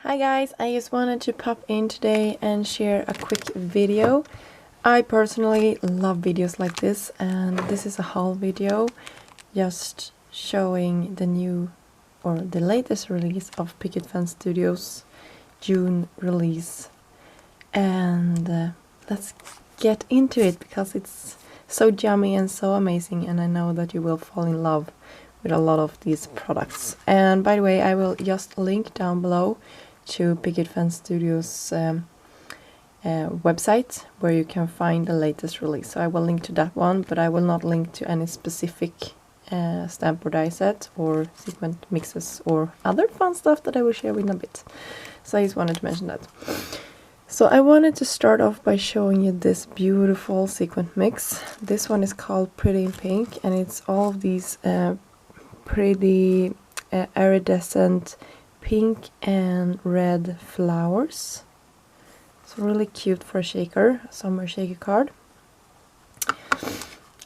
Hi guys, I just wanted to pop in today and share a quick video. I personally love videos like this, and this is a haul video just showing the new or the latest release of Picket Fence Studios June release. And let's get into it because it's so yummy and so amazing, and I know that you will fall in love with a lot of these products. And by the way, I will just link down below to Picket Fence Studios website where you can find the latest release. So I will link to that one, but I will not link to any specific stamp or die set or sequin mixes or other fun stuff that I will share in a bit. So I just wanted to mention that. So I wanted to start off by showing you this beautiful sequin mix. This one is called Pretty in Pink, and it's all of these pretty iridescent pink and red flowers. So really cute for a shaker, a summer shaker card.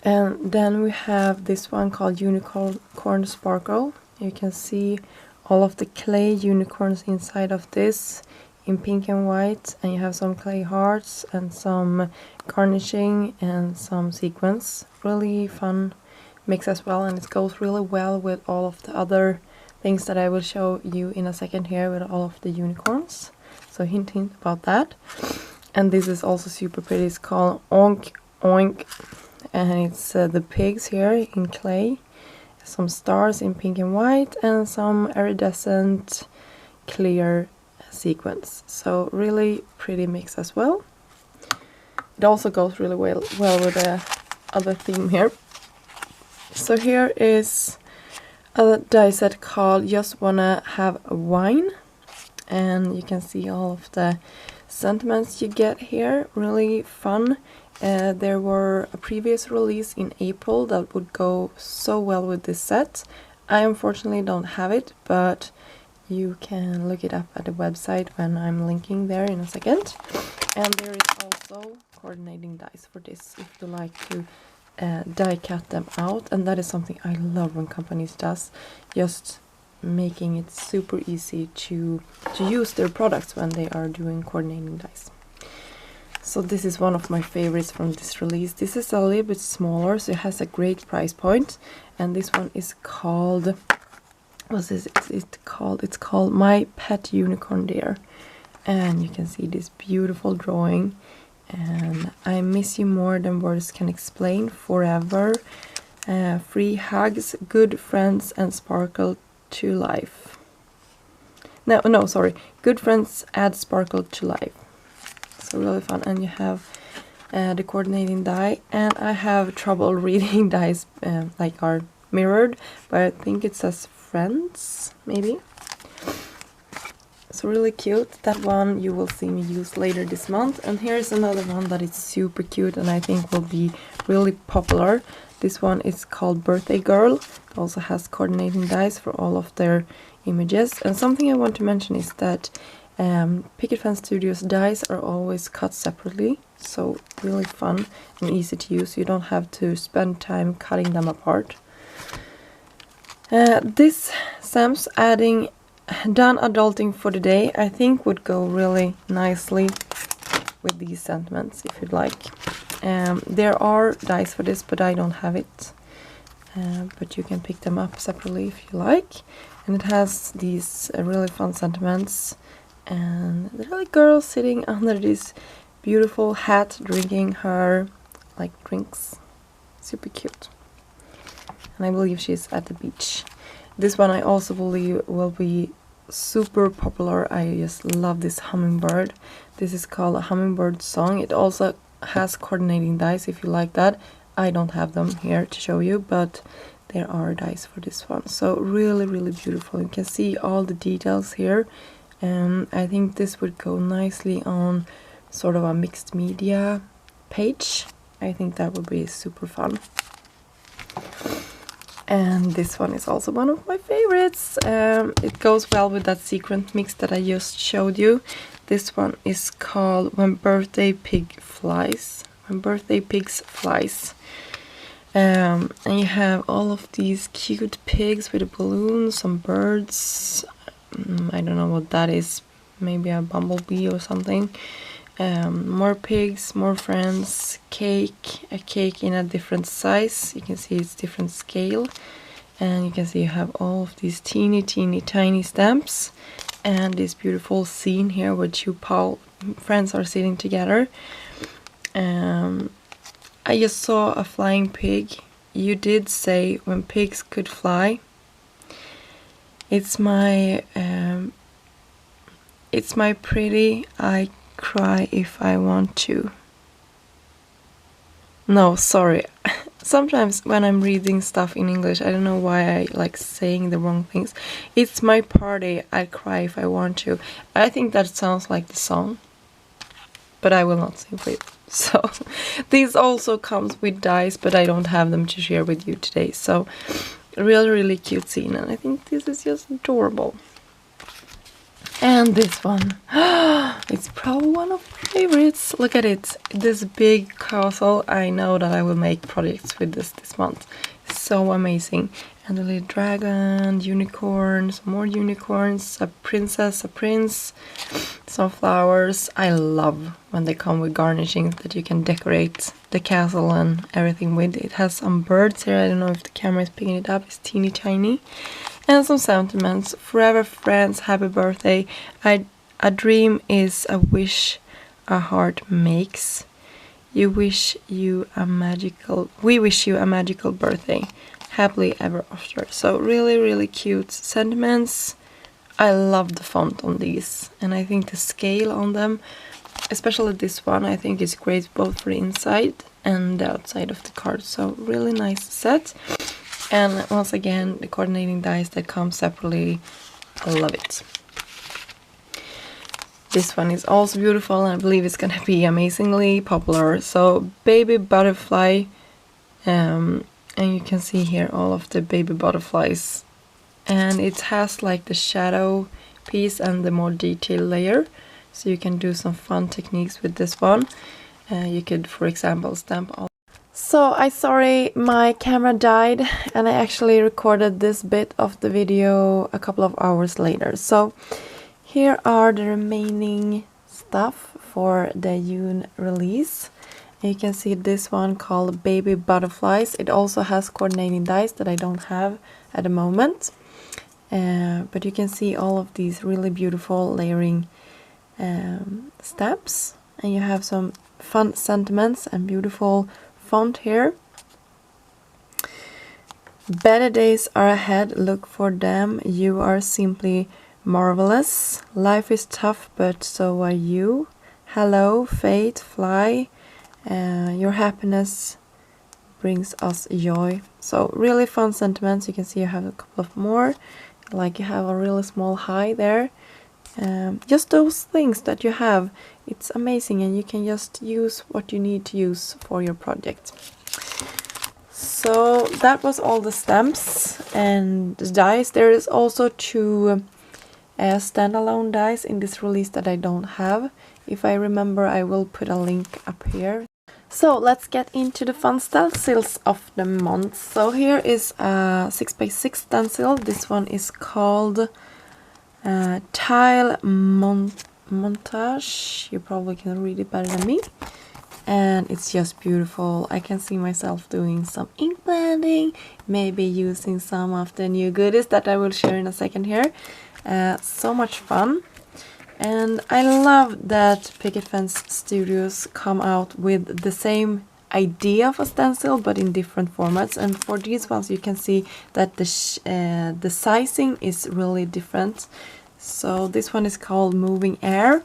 And then we have this one called Unicorn Sparkle. You can see all of the clay unicorns inside of this in pink and white, and you have some clay hearts and some garnishing and some sequins. Really fun mix as well, and it goes really well with all of the other things that I will show you in a second here with all of the unicorns. So hint about that. And this is also super pretty. It's called Oink Oink, and it's the pigs here in clay, some stars in pink and white, and some iridescent clear sequins. So really pretty mix as well. It also goes really well with the other theme here. So here is a die set called Just Wanna Have a Wine, and you can see all of the sentiments you get here. Really fun. There were a previous release in April that would go so well with this set. I unfortunately don't have it, but you can look it up at the website when I'm linking there in a second. And there is also coordinating dies for this if you like to die cut them out, and that is something I love when companies does, just making it super easy to use their products when they are doing coordinating dies. So this is one of my favorites from this release. This is a little bit smaller, so it has a great price point, and this one is called, what's this? It's called My Pet Unicorn Dear, and you can see this beautiful drawing. And I miss you more than words can explain, forever, free hugs, good friends, and sparkle to life. No, sorry, good friends add sparkle to life. So really fun. And you have the coordinating die, and I have trouble reading dies like are mirrored, but I think it says friends maybe. So really cute. That one you will see me use later this month. And here's another one that is super cute and I think will be really popular. This one is called Birthday Girl. It also has coordinating dies for all of their images. And something I want to mention is that Picket Fence Studios dies are always cut separately. So really fun and easy to use. You don't have to spend time cutting them apart. This Sam's adding Done Adulting for the Day, I think would go really nicely with these sentiments if you'd like. There are dies for this, but I don't have it. But you can pick them up separately if you like. And it has these really fun sentiments. And the little girl sitting under this beautiful hat drinking her like drinks. Super cute. And I believe she's at the beach. This one I also believe will be super popular. I just love this hummingbird. This is called a Hummingbird Song. It also has coordinating dies if you like that. I don't have them here to show you, but there are dies for this one. So really, really beautiful. You can see all the details here. I think this would go nicely on sort of a mixed media page. I think that would be super fun. And this one is also one of my favorites. It goes well with that sequin mix that I just showed you. This one is called When Birthday Pig Flies. When Birthday Pigs Flies. And you have all of these cute pigs with a balloon, some birds. I don't know what that is. maybe a bumblebee or something. More pigs, more friends, cake, a cake in a different size. You can see it's different scale. And you can see you have all of these teeny tiny stamps. And this beautiful scene here where two friends are sitting together. I just saw a flying pig. You did say when pigs could fly. It's my pretty, I cry if I want to. No, sorry. Sometimes when I'm reading stuff in English, I don't know why I like saying the wrong things. It's my party, I cry if I want to. I think that sounds like the song, but I will not sing for it. So these also comes with dice, but I don't have them to share with you today. So really cute scene, and I think this is just adorable. And this one, it's probably one of my favorites. Look at it, this big castle. I know that I will make projects with this month. It's so amazing. And a little dragon, unicorns, more unicorns, a princess, a prince, some flowers. I love when they come with garnishings that you can decorate the castle and everything with. It has some birds here. I don't know if the camera is picking it up. It's teeny tiny. And some sentiments. Forever friends, happy birthday. A dream is a wish a heart makes. We wish you a magical birthday. Happily ever after. So really cute sentiments. I love the font on these, and I think the scale on them, especially this one, I think is great both for the inside and the outside of the card. So really nice set. And once again, the coordinating dice that come separately, I love it. This one is also beautiful, and I believe it's gonna be amazingly popular. So baby butterfly, and you can see here all of the baby butterflies, and it has like the shadow piece and the more detailed layer, so you can do some fun techniques with this one. You could, for example, stamp all. So sorry, my camera died, and I actually recorded this bit of the video a couple of hours later. So here are the remaining stuff for the June release. You can see this one called Baby Butterflies. It also has coordinating dice that I don't have at the moment. But you can see all of these really beautiful layering steps. And you have some fun sentiments and beautiful font here. Better days are ahead, look for them. You are simply marvelous. Life is tough, but so are you. Hello, fate, fly. Your happiness brings us joy. So really fun sentiments. You can see I have a couple of more. Like you have a really small high there. Just those things that you have. It's amazing, and you can just use what you need to use for your project. So that was all the stamps and the dice. There is also two standalone dice in this release that I don't have. If I remember, I will put a link up here. So let's get into the fun stencils of the month. So here is a 6x6 stencil. This one is called Tile Montage. You probably can read it better than me. And it's just beautiful. I can see myself doing some ink blending, maybe using some of the new goodies that I will share in a second here. So much fun. And I love that Picket Fence Studios come out with the same idea of a stencil but in different formats. And for these ones you can see that the sizing is really different. So this one is called Moving Air,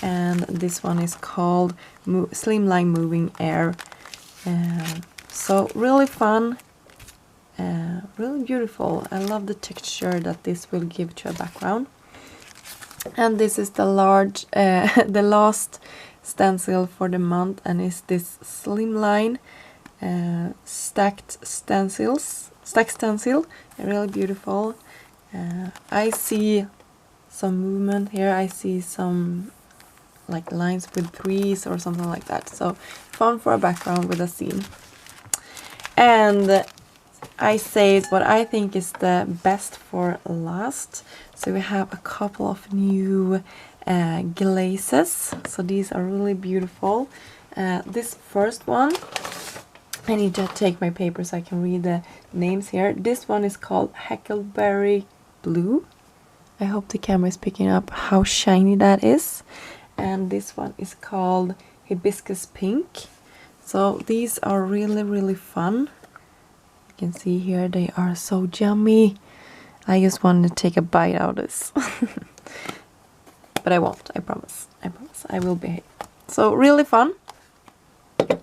and this one is called Slimline Moving Air. So really fun, really beautiful. I love the texture that this will give to a background. And this is the the last stencil for the month, and is this Slimline stacked stencil, really beautiful. I see some movement here. I see some like lines with trees or something like that. So fun for a background with a scene. And I saved what I think is the best for last. So we have a couple of new glazes. So these are really beautiful. This first one, I need to take my paper so I can read the names here. This one is called Huckleberry Blue. I hope the camera is picking up how shiny that is. And this one is called Hibiscus Pink. So these are really fun. You can see here they are so yummy. I just wanted to take a bite out of this. But I won't, I promise. I promise. I will behave. So really fun.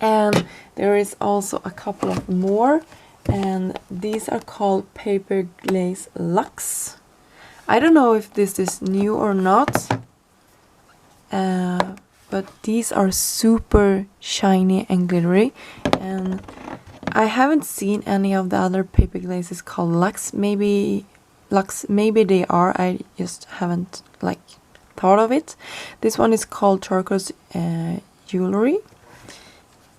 And there is also a couple of more. And these are called Paper Glaze Luxe. I don't know if this is new or not. But these are super shiny and glittery. And I haven't seen any of the other paper glazes called Luxe. Maybe they are. I just haven't thought of it. This one is called Turquoise Jewelry.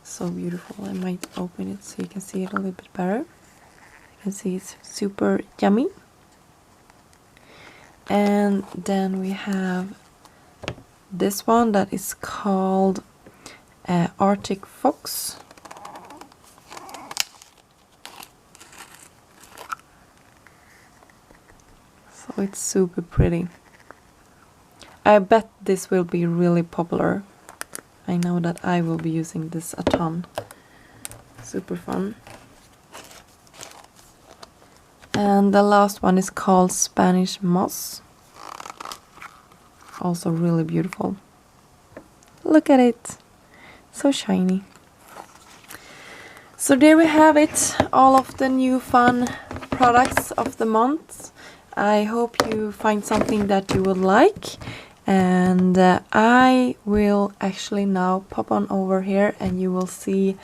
So beautiful. I might open it so you can see it a little bit better. You can see it's super yummy. And then we have this one that is called Arctic Fox. So it's super pretty. I bet this will be really popular. I know that I will be using this a ton. Super fun. And the last one is called Spanish Moss. Also really beautiful. Look at it. So shiny. So there we have it. All of the new fun products of the month. I hope you find something that you would like. And I will actually now pop on over here and you will see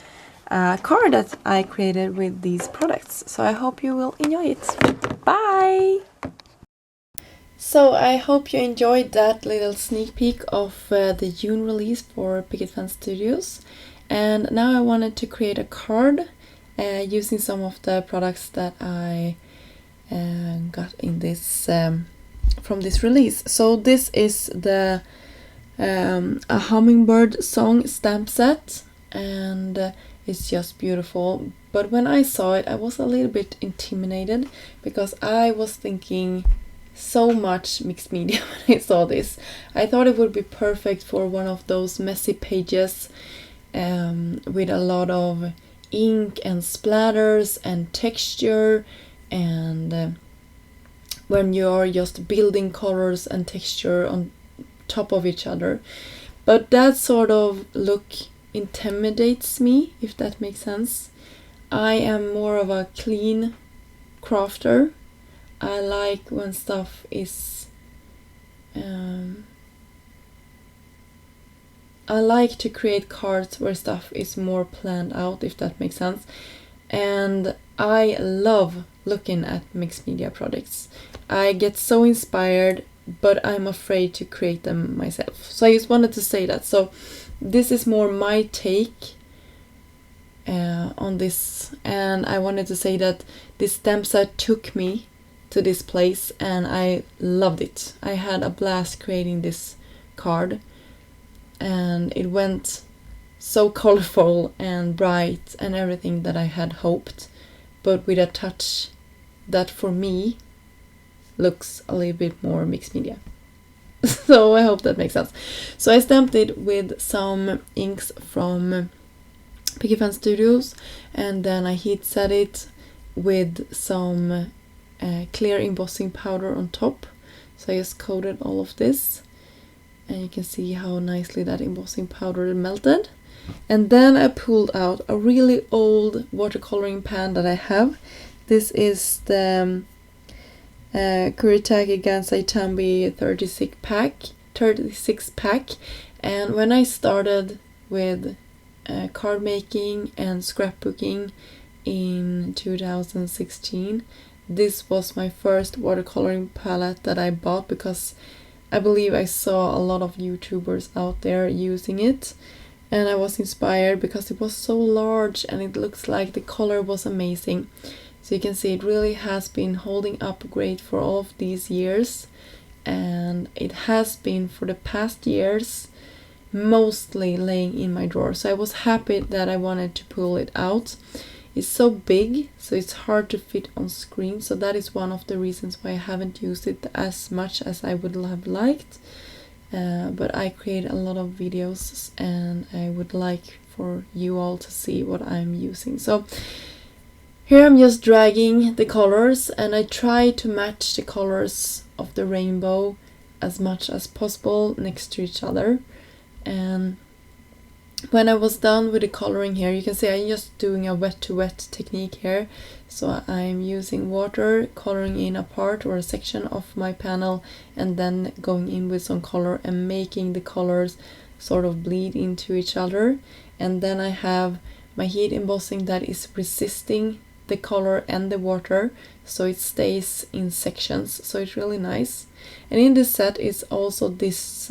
a card that I created with these products. So I hope you will enjoy it. Bye! So I hope you enjoyed that little sneak peek of the June release for Picket Fan Studios. And now I wanted to create a card using some of the products that I got in this from this release. So this is the a Hummingbird Song stamp set, and it's just beautiful. But when I saw it, I was a little bit intimidated because I was thinking so much mixed media when I saw this. I thought it would be perfect for one of those messy pages with a lot of ink and splatters and texture, and when you're just building colors and texture on top of each other. But that sort of look intimidates me, if that makes sense. I am more of a clean crafter. I like when stuff is I like to create cards where stuff is more planned out, if that makes sense. And I love looking at mixed media products. I get so inspired, but I'm afraid to create them myself. So I just wanted to say that. So this is more my take on this, and I wanted to say that this stamp set took me to this place and I loved it. I had a blast creating this card, and it went so colorful and bright and everything that I had hoped, but with a touch that for me looks a little bit more mixed media. So I hope that makes sense. So I stamped it with some inks from Picket Fan Studios, and then I heat set it with some clear embossing powder on top. So I just coated all of this, and you can see how nicely that embossing powder melted. And then I pulled out a really old watercoloring pan that I have. This is the Kuretake Gansai Tambi 36 pack. And when I started with card making and scrapbooking in 2016, this was my first watercoloring palette that I bought because I believe I saw a lot of YouTubers out there using it, and I was inspired because it was so large and it looks like the color was amazing. So you can see it really has been holding up great for all of these years, and it has been for the past years mostly laying in my drawer. So I was happy that I wanted to pull it out. It's so big, so it's hard to fit on screen, so that is one of the reasons why I haven't used it as much as I would have liked. But I create a lot of videos and I would like for you all to see what I'm using. So here I'm just dragging the colors, and I try to match the colors of the rainbow as much as possible next to each other. And when I was done with the coloring here, you can see I'm just doing a wet to wet technique here. So I'm using water, coloring in a part or a section of my panel, and then going in with some color and making the colors sort of bleed into each other. And then I have my heat embossing that is resisting the color and the water, so it stays in sections, so it's really nice. And in this set is also this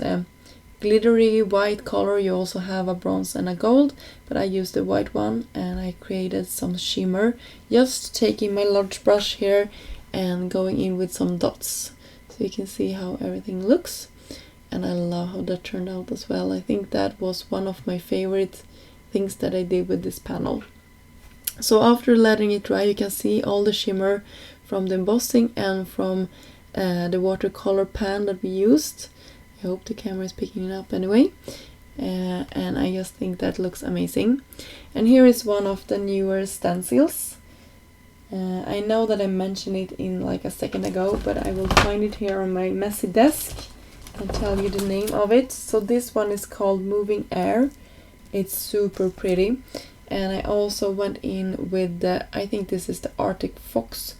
glittery white color. You also have a bronze and a gold, but I used the white one, and I created some shimmer, just taking my large brush here and going in with some dots, so you can see how everything looks. And I love how that turned out as well. I think that was one of my favorite things that I did with this panel. So after letting it dry, you can see all the shimmer from the embossing and from the watercolor pan that we used. I hope the camera is picking it up anyway. And I just think that looks amazing. And here is one of the newer stencils. I know that I mentioned it in like a second ago, but I will find it here on my messy desk and tell you the name of it. So this one is called Moving Air. It's super pretty. And I also went in with the, I think this is the Arctic Fox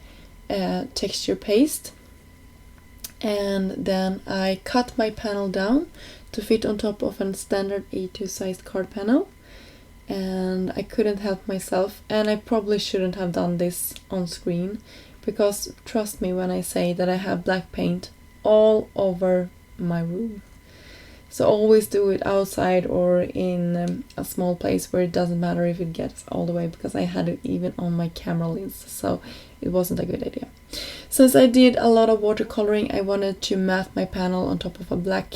texture paste. And then I cut my panel down to fit on top of a standard A2 sized card panel. And I couldn't help myself, and I probably shouldn't have done this on screen, because trust me when I say that I have black paint all over my room. So always do it outside or in a small place where it doesn't matter if it gets all the way, because I had it even on my camera lens, so it wasn't a good idea. Since I did a lot of watercoloring, I wanted to mat my panel on top of a black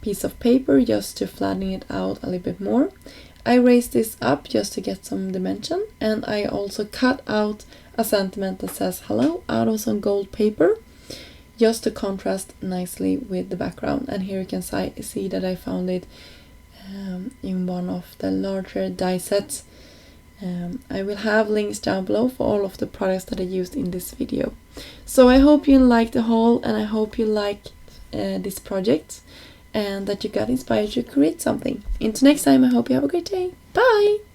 piece of paper just to flatten it out a little bit more. I raised this up just to get some dimension, and I also cut out a sentiment that says hello out of some gold paper, just to contrast nicely with the background. And here you can see that I found it in one of the larger die sets. I will have links down below for all of the products that I used in this video. So I hope you liked the haul, and I hope you liked this project, and that you got inspired to create something. Until next time, I hope you have a great day. Bye!